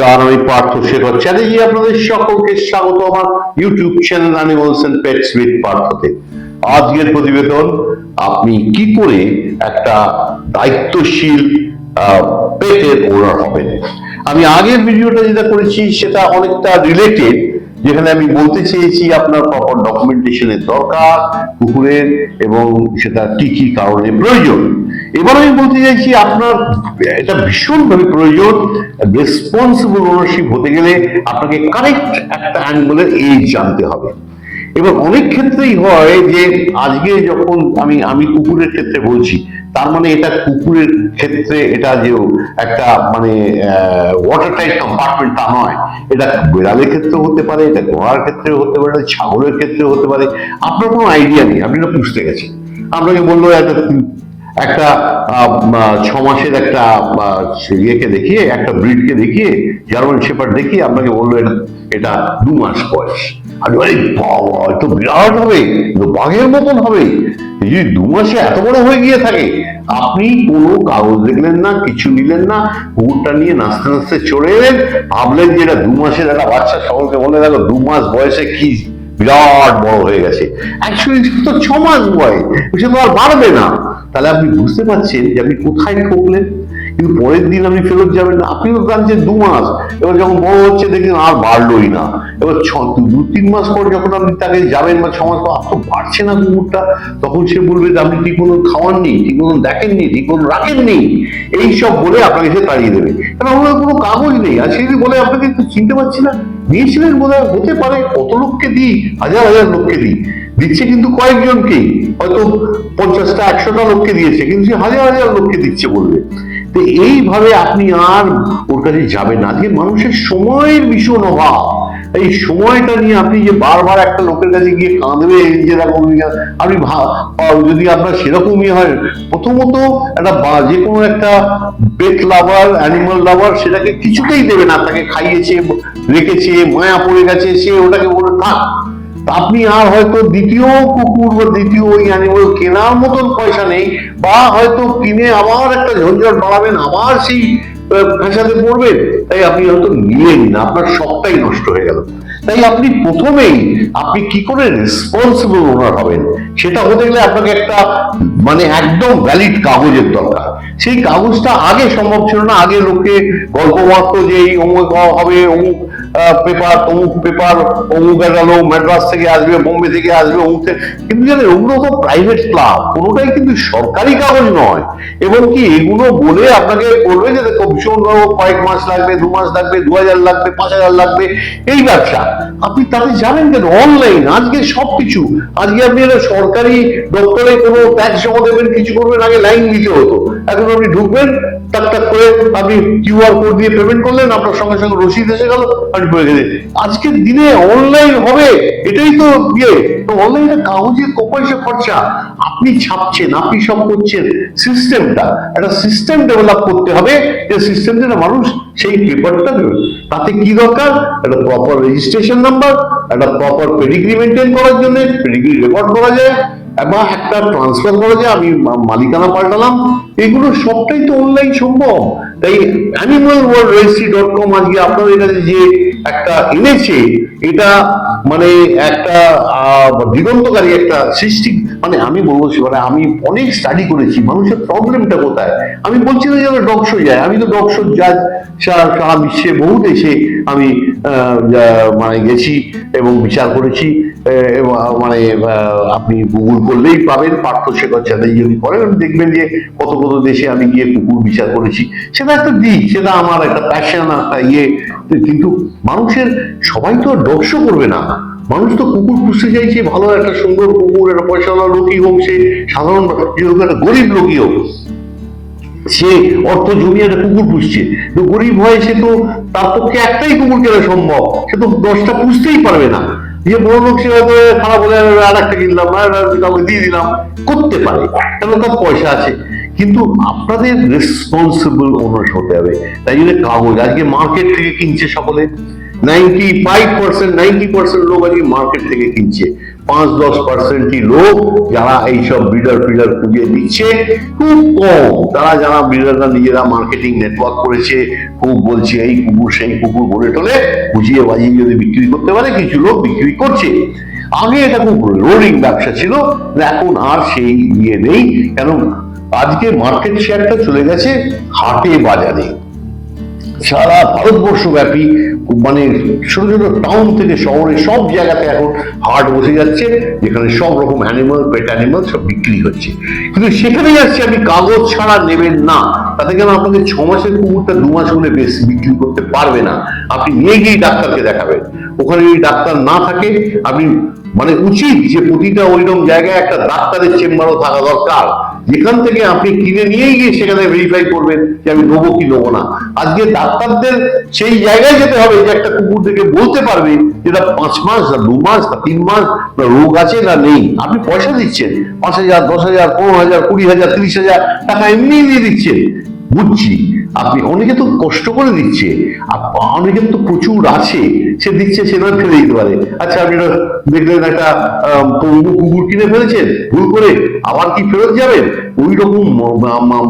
নমস্কার, আমি পার্থ শেখর চ্যাটার্জি। আপনাদের সকলকে স্বাগত আমার YouTube channel animals and pets with পার্থতে। আজকের প্রতিবেদন, আপনি কি করে একটা দায়িত্বশীল পেটের ওনার হবেন। আমি আগের ভিডিওটা যেটা করেছি সেটা অনেকটা রিলেটেড, যেখানে আমি বলতে চেয়েছি আপনার প্রপার ডকুমেন্টেশনের দরকার কুকুরের, এবং সেটা কি কি কারণে প্রয়োজন। এবার আমি বলতে চাইছি আপনার এটা ভীষণভাবে প্রয়োজন। রেসপন্সিবল ওনারশিপ হতে গেলে আপনাকে কারেক্ট একটা অ্যানিমালের এজ জানতে হবে। এবার অনেক ক্ষেত্রেই হয় যে আজকে যখন আমি কুকুরের ক্ষেত্রে বলছি, তার মানে এটা কুকুরের ক্ষেত্রে এটা যে একটা মানে ওয়াটার টাইট কম্পার্টমেন্ট তা নয়। এটা বিড়ালের ক্ষেত্রে হতে পারে, এটা ঘোড়ার ক্ষেত্রে হতে পারে, ছাগলের ক্ষেত্রে হতে পারে। আপনার কোনো আইডিয়া নেই, আপনি না পুষতে গেছেন, আপনাকে বললো একটা 6 মাসের একটা ইয়েকে দেখিয়ে, একটা ব্রিডকে দেখিয়ে, জার্মান শেপার্ড দেখিয়ে আপনাকে বললো এটা 2 মাস বয়স। আর বাবা, তো বিরাট হবে, বাঘের মতন হবে। যদি 2 মাসে এত বড় হয়ে গিয়ে থাকে, আপনি কোনো কাগজ দেখলেন না, কিছু নিলেন না, কুকুরটা নিয়ে নাচতে নাচতে চলে এলেন, ভাবলেন যে এটা 2 মাসের একটা বাচ্চা। সকলকে বলে দেখো 2 মাস বয়সে কি বিরাট বড় হয়ে গেছে। অ্যাকচুয়ালি তো 6 মাস বয়স, সে তো আর বাড়বে না। তাহলে আপনি বুঝতে পারছেন যে আপনি কোথায় ঠকলেন। কিন্তু পরের দিন আপনি ফেরত যাবেন না, আপনি তো জানছেন 2 মাস, এবার যখন বড় হচ্ছে দেখলেন আর বাড়লোই না। এবার 2-3 মাস পর যখন আপনি তাকে যাবেন, বা 6 মাস পর আর তো বাড়ছে না কুকুরটা, তখন সে বলবে যে আপনি ঠিক মতন খাওয়াননি, ঠিক মতন দেখেননি, ঠিক মতন রাখেননি, এইসব বলে আপনাকে সে তাড়িয়ে দেবে। কারণ আমাদের কোনো কাগজ নেই। আর সে যদি বলে আপনাকে একটু চিনতে পারছি না, নিয়েছিলেন বোধ হয়, হতে পারে কত লোককে দিই, হাজার হাজার লোককে দিচ্ছে, কিন্তু কয়েকজনকেই, হয়তো 50টা 100টা লোককে দিয়েছে, কিন্তু সে হাজার হাজার লোককে দিচ্ছে বলবে। তো এইভাবে আপনি আর ওর কাছে যাবেন না। আজকে মানুষের সময়ের ভীষণ অভাব। এই সময়টা নিয়ে আপনি যে বারবার একটা লোকের কাছে গিয়ে কাঁদবে, যে রকম আপনি যদি আপনার সেরকমই হয়, প্রথমত একটা যে কোনো একটা পেট লাভার, অ্যানিমাল লাভার, সেটাকে কিছুতেই দেবে না। তাকে খাইয়েছে, রেখেছে, মায়া পড়ে গেছে, সে ওটাকে বলে থাক। আপনি আর হয়তো দ্বিতীয় কুকুর বা দ্বিতীয় ওই অ্যানিমাল কেনার মতন পয়সা নেই, বা হয়তো কিনে আবার একটা ঝঞ্ঝট বাড়াবেন, আবার সেই ফ্যাসাদে পড়বেন, তাই আপনি হয়তো নিলেন না, আপনার সবটাই নষ্ট হয়ে গেল। তাই আপনি প্রথমেই আপনি কি করে রেসপন্সিবল ওনার হবেন, সেটা হতে গেলে আপনাকে একটা মানে একদম ভ্যালিড কাগজের দরকার। সেই কাগজটা আগে সম্ভব ছিল না। আগে লোকে গল্প মাত্র যে এই অমুক হবে, অমুক পেপার, অমুক পেপার, অমুক গেল ম্যাড্রাস থেকে আসবে, বোম্বে থেকে আসবে, অমুক থেকে। কিন্তু জানেন, ওগুলো তো প্রাইভেট ক্লাব, কোনোটাই কিন্তু সরকারি কাগজ নয়। এবং কি এগুলো বলে আপনাকে বলবে যে দেখো ভীষণ কয়েক মাস লাগবে, 2 মাস লাগবে, 2000 লাগবে, 5000 লাগবে, এই ব্যবসা। আপনি তাতে যাবেন কেন? অনলাইন আজকে সবকিছু। আজকে আপনি একটা সরকারি দপ্তরে কোনো ট্যাক্স জমা দেবেন, কিছু করবেন, আগে লাইন দিতে হতো। এখন আপনি ঢুকবেন, টাক টাক করে আপনি কিউআর কোড দিয়ে পেমেন্ট করলেন, আপনার সঙ্গে সঙ্গে রসিদ এসে গেল, আপনি পেয়ে গেলেন। আজকের দিনে অনলাইন হবে, এটাই তো ইয়ে। তো অনলাইনে কাগজের পয়সা খরচা, আপনি ছাপছেন, আপনি সব করছেন। সিস্টেমটা, একটা সিস্টেম ডেভেলপ করতে হবে, যে সিস্টেমটা মানুষ সেই পেপারটা দেবে। তাতে কি দরকার? একটা প্রপার রেজিস্ট্রেশন নাম্বার, একটা প্রপার পেডিগ্রি মেনটেন করার জন্য পেডিগ্রি রেকর্ড করা যায়, এবং একটা ট্রান্সফার করা যায়, আমি মালিকানা পাল্টালাম। এগুলো সবটাই তো অনলাইন সম্ভব। তাই animalworldregistry.com আজকে আপনাদের কাছে যে একটা এনেছে, এটা মানে একটা দিগন্তকারী একটা সৃষ্টি। মানে আমি বলবো, মানে আমি অনেক স্টাডি করেছি মানুষের প্রবলেমটা কোথায়। আমি বলছি না যে ডগ শো যায়, আমি তো ডগ শো যাই সারা বিশ্বে বহু দেশে আমি মানে গেছি এবং বিচার করেছি। মানে আপনি গুগল করলেই পাবেন, পার্থ শেখর চ্যাটার্জি যদি করেন, দেখবেন যে কত কত দেশে আমি গিয়ে কুকুর বিচার করেছি। সেটা একটা দিক, সেটা আমার একটা প্যাশন, একটা ইয়ে। কিন্তু মানুষের সবাই তো ডগ শো করবে না। মানুষ তো কুকুর পুষতে চাইছে, ভালো একটা সুন্দর কুকুর, একটা পয়সাওয়ালা লোকই হোক, সে সাধারণ একটা গরিব লোকই হোক, সে অর্থ জমিয়ে একটা কুকুর পুষছে। তো গরিব হয়, সে তো তার পক্ষে একটাই কুকুর কেনা সম্ভব, সে তো 10টা পুষতেই পারবে না। যে বড় লোক, সে হয়তো খারাপ হলে আর একটা কিনলাম, কাউকে দিয়ে দিলাম, করতে পারে, কারণ তার পয়সা আছে। কিন্তু আপনাদের রেসপন্সিবল ওনার হতে হবে। তাই জন্য কাগজ আজকে মার্কেট থেকে কিনছে সকলে। 90% লোক আজকে মার্কেট থেকে কিনছে। 5-10% লোক যারা এইসব ব্রিডার খুঁজে দিচ্ছে, খুব কম। তারা যারা ব্রিডাররা নিজেরা মার্কেটিং নেটওয়ার্ক করেছে, খুব বলছে এই কুকুর সেই কুকুর বলে টলে বুঝিয়ে বাজিয়ে যদি বিক্রি করতে পারে, কিছু লোক বিক্রি করছে। আগে এটা খুব রোলিং ব্যবসা ছিল, এখন আর সেই ইয়ে নেই। কেন আজকে মার্কেট শেয়ারটা চলে গেছে হাটে বাজারে। সারা ভারতবর্ষ ব্যাপী মানে ছোট ছোট টাউন থেকে শহরে সব জায়গাতে এখন হাট বসে যাচ্ছে, যেখানে সব রকম অ্যানিমাল, পেট অ্যানিমাল সব বিক্রি হচ্ছে। কিন্তু সেখানে যাচ্ছে আমি কাগজ ছাড়া নেবেন না। তাতে কেন আপনাকে 6 মাসের কুকুরটা 2 মাস হলে বেশ বিক্রি করতে পারবে না। আপনি নিয়ে গিয়ে ডাক্তারকে দেখাবেন। ওখানে যদি ডাক্তার না থাকে, আপনি মানে উচিত যে প্রতিটা ওইরকম জায়গায় একটা ডাক্তারের চেম্বারও থাকা দরকার, যেখান থেকে আপনি কিনে নিয়ে গিয়ে সেখানে ভেরিফাই করবেন যে আমি নেবো কি নেবো না। আজকে ডাক্তারদের সেই জায়গায় যেতে হবে যে একটা কুকুর থেকে বলতে পারবে যেটা 5 মাস না 2 মাস না 3 মাস না রোগ আছে না নেই। আপনি পয়সা দিচ্ছেন 5,000, 10,000, 15,000, 20,000, 30,000 টাকা এমনি দিয়ে দিচ্ছেন, বুঝছি। আপনি অনেকে তো কষ্ট করে দিচ্ছে, আর অনেকের তো প্রচুর আছে, সে দিচ্ছে, সে নয় ফেলে দিতে পারে। আচ্ছা, আপনি দেখলেন একটা কুকুর কিনে ফেলেছেন ভুল করে, আবার কি ফেরত যাবেন? ওই রকম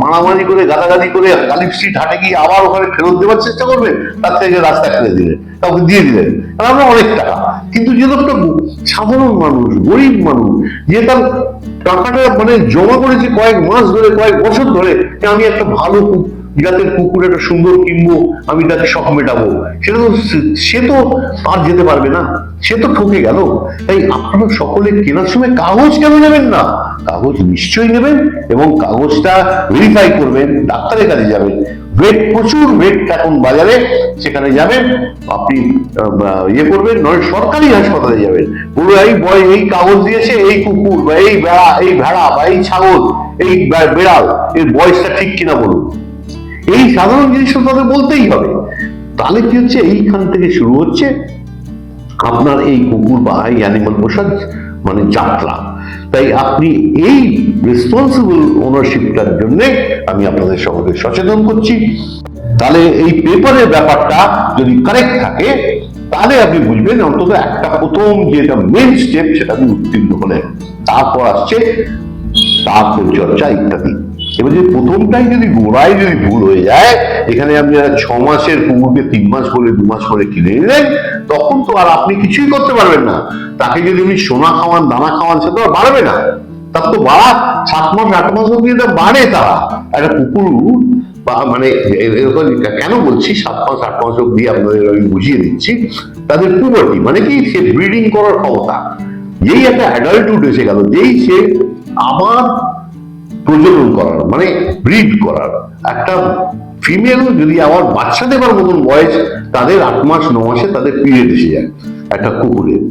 মারামারি করে গালাগালি করে গালিব স্ট্রিট হাটে গিয়ে আবার ওখানে ফেরত দেওয়ার চেষ্টা করবেন, তার থেকে রাস্তা ফেলে দিলেন, কাউকে দিয়ে দিলেন, কারণ আমরা অনেক টাকা। কিন্তু যে লোকটা সাধারণ মানুষ, গরিব মানুষ, যে তার টাকাটা মানে জমা করেছে কয়েক মাস ধরে, কয়েক বছর ধরে, আমি একটা ভালো জাতের কুকুর একটা সুন্দর কিনবো, আমি তাকে শখ মেটাবো, সেটা তো সে তো তার যেতে পারবে না, সে তো ঠকে গেল। তাই আপনারা সকলে কেনার সময় কাগজ কেন নেবেন না? কাগজ নিশ্চয়ই নেবেন, এবং কাগজটা ভেরিফাই করবেন, ডাক্তারের কাছে যাবেন। ভেট, প্রচুর ভেট এখন বাজারে, সেখানে যাবেন, আপনি ইয়ে করবেন, নয় সরকারি হাসপাতালে যাবেন, বলুন এই কাগজ দিয়েছে, এই কুকুর বা এই ভেড়া বা এই ছাগল, এই বেড়াল, এর বয়সটা ঠিক কিনা বলুন। এই সাধারণ জিনিসটা তাদের বলতেই হবে। তাহলে কি হচ্ছে, এইখান থেকে শুরু হচ্ছে আপনার এই কুকুর বা এই অ্যানিমাল পোষার মানে যাত্রা। তাই আপনি এই রেসপন্সিবল ওনারশিপটার জন্য আমি আপনাদের সকলকে সচেতন করছি। তাহলে এই পেপারের ব্যাপারটা যদি কারেক্ট থাকে, তাহলে আপনি বুঝবেন অন্তত একটা প্রথম যেটা মেন স্টেপ, সেটা আপনি উত্তীর্ণ হলেন। তারপর আসছে তার পরিচর্যা ইত্যাদি। এবার যে প্রথমটাই যদি গোড়ায় যদি ভুল হয়ে যায়, এখানে আপনি 6 মাসের কুকুরকে 3 মাস করে 2 মাস করে কিনে নিলেন, তখন তো আর আপনি কিছুই করতে পারবেন না। তাকে যদি আপনি সোনা খাওয়ান, দানা খাওয়ান, সে তো আর বাড়বে না। তার তো বাড়া 7 মাস 8 মাস অব্দি এটা বাড়ে। তারা একটা কুকুর বা মানে কেন বলছি 7 মাস 8 মাস অব্দি, আপনাদের আমি বুঝিয়ে দিচ্ছি। তাদের পুবার্টি মানে কি, সে ব্রিডিং করার ক্ষমতা, যেই একটা অ্যাডাল্টহুড এসে গেল, যেই সে আবার প্রজনন করার মানে ব্রিড করার, একটা ফিমেল যদি আবার বাচ্চা দেবার মতন বয়স, তাদের 8 মাস 9 মাসে তাদের পিরিয়ড এসে যায় একটা কুকুরের।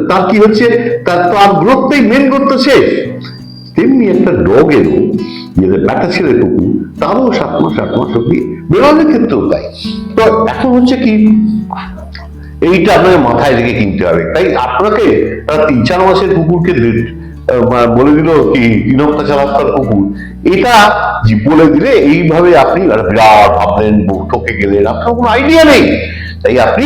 তার কি হচ্ছে, তার তো আর গ্রোথটাই মেন গ্রোথ শেষ। তেমনি একটা ডগেরও, যেটা ব্যাটা ছেলে কুকুর, তারও 7 মাস 8 মাস অব্দি, বেড়ালের ক্ষেত্রেও তাই। তো এখন হচ্ছে কি, এইটা আপনাকে মাথায় রেখে কিনতে হবে। তাই আপনাকে 3-4 মাসের কুকুরকে বলে দিল কি 3 হপ্তাহ 4 হপ্তাহ কুকুর, এটা বলে দিলে এইভাবে আপনি বিরাট ভাবলেন, ঠকে গেলেন, আপনার কোনো আইডিয়া নেই। তাই আপনি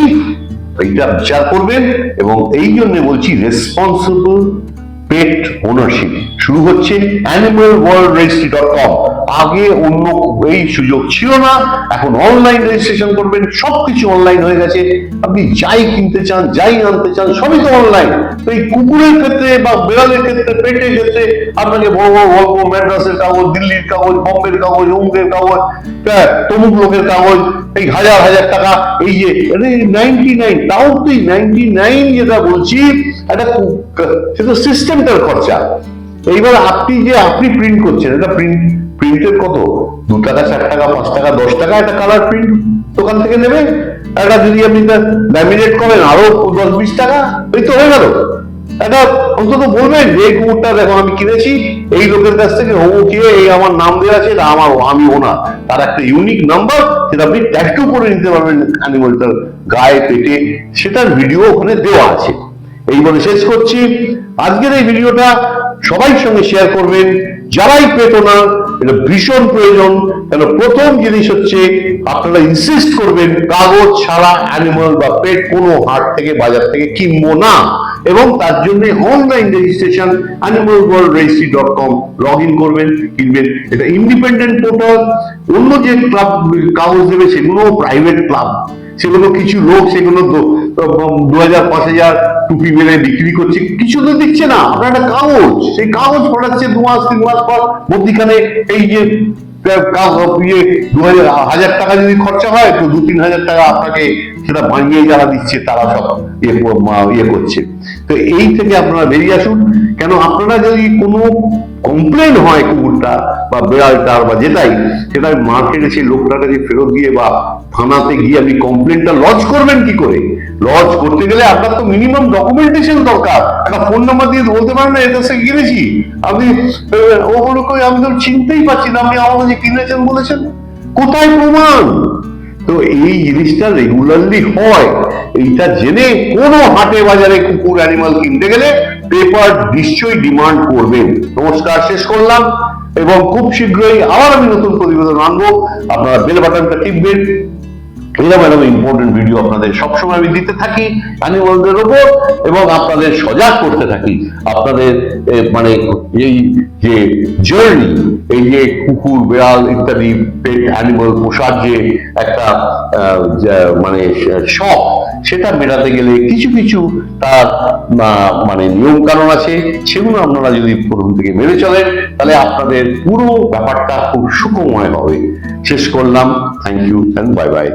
এইটা বিচার করবেন। এবং এই জন্য বলছি রেসপন্সিবল পেট ওনারশিপ শুরু হচ্ছে animalworldregistry.com। আগে অন্য এই সুযোগ ছিল না, এখন অনলাইন রেজিস্ট্রেশন করবেন, সবকিছু অনলাইন হয়ে গেছে। আপনি যাই কিনতে চান, যাই আনতে চান, সবই তো অনলাইন। তো এই কুকুরের ক্ষেত্রে বা বেড়ালের ক্ষেত্রে, পেটের ক্ষেত্রে আপনাকে বড় বড় গল্প, ম্যাড্রাসের কাগজ, দিল্লির কাগজ, বম্বের কাগজ, অমুকের কাগজ, তমুক লোকের কাগজ, এই হাজার হাজার টাকা, এই যে 99, তাও তো 99 যেটা বলছি, একটা সেটা সিস্টেমটার খরচা। এইবার আপনি প্রিন্ট করছেন, এটা প্রিন্টের কত, 2 টাকা, 4 টাকা, 5 টাকা, 10 টাকা একটা কালার প্রিন্ট দোকান থেকে নেবে। এটা যদি আপনি ল্যামিনেট করেন আরো 10-20 টাকা, এই তো হয়ে গেল। এটা অন্তত বলবেন যে এই কুকুরটা দেখো আমি কিনেছি এই লোকের কাছ থেকে, এই আমার নাম দেওয়া আছে, এটা আমি ওনার, তার একটা ইউনিক নাম্বার, সেটা আপনি ট্যাটু করে নিতে পারবেন অ্যানিমালটার গায়ে, পেটে, সেটার ভিডিও ওখানে দেওয়া আছে। এই বলে শেষ করছি আজকের এই ভিডিওটা। সবাই সঙ্গে শেয়ার করবেন, যারাই পেট ওনার, এটা ভীষণ প্রয়োজন। কেন প্রথম জিনিস হচ্ছে আপনারা ইনসিস্ট করবেন কাগজ ছাড়া অ্যানিমাল বা পেট কোনো হাট থেকে, বাজার থেকে কিনবো না। এবং তার জন্য online registration animalworldregistry.com log in করবেন, কিনবেন। এটা ইন্ডিপেন্ডেন্ট পোর্টাল। অন্য যে ক্লাব কাগজ দেবে সেগুলো প্রাইভেট ক্লাব, সেগুলো কিছু লোক সেগুলো 2000 5000 টুপি মেলে বিক্রি করছে, কিছু তো দিচ্ছে না। আপনার একটা কাগজ, সেই কাগজ পড়াচ্ছে 2 মাস 3 মাস পর, মধ্যিখানে এই যে 2000 টাকা যদি খরচা হয় তো 2-3 হাজার টাকা আপনাকে সেটা বানিয়ে যারা দিচ্ছে তারা সব ইয়ে করছে। তো এই থেকে আপনারা বেরিয়ে আসুন। কেন আপনারা যদি কোনো কমপ্লেন হয় কুকুরটা বা বিড়ালটার বা যেটাই, সেটা মার্কেটে সেই লোকটাকে ফেরত দিয়ে বা থানাতে গিয়ে আপনি কমপ্লেনটা লজ করবেন কি করে? লজ করতে গেলে আপনার তো মিনিমাম ডকুমেন্টেশন দরকার। একটা ফোন নাম্বার দিয়ে বলতে পারেন না এটা সে কিনেছি, আপনি ও বলে কই আমি তো চিনতেই পারছি না, আপনি আমার কাছে কিনেছেন বলেছেন, কোথায় প্রমাণ? তো এই জিনিসটা রেগুলারলি হয়, এইটা জেনে কোনো হাটে বাজারে কুকুর অ্যানিমাল কিনতে গেলে পেপার নিশ্চয়ই ডিমান্ড করবেন। নমস্কার, শেষ করলাম, এবং খুব শীঘ্রই আবার আমি নতুন প্রতিবেদন আনবো। আপনারা বেল বাটনটা টিপবেন। এরকম ইম্পর্টেন্ট ভিডিও আপনাদের সবসময় আমি দিতে থাকি অ্যানিমালদের উপর, এবং আপনাদের সজাগ করতে থাকি। আপনাদের মানে এই যে জার্নি, এই যে কুকুর বিড়াল ইত্যাদি পেট অ্যানিমাল পোষার যে একটা মানে শখ, সেটা মেটাতে গেলে কিছু কিছু তার মানে নিয়ম কানুন আছে, সেগুলো আপনারা যদি প্রথম থেকে মেনে চলেন তাহলে আপনাদের পুরো ব্যাপারটা খুব সুখময় হবে। শেষ করলাম। Thank you and bye by.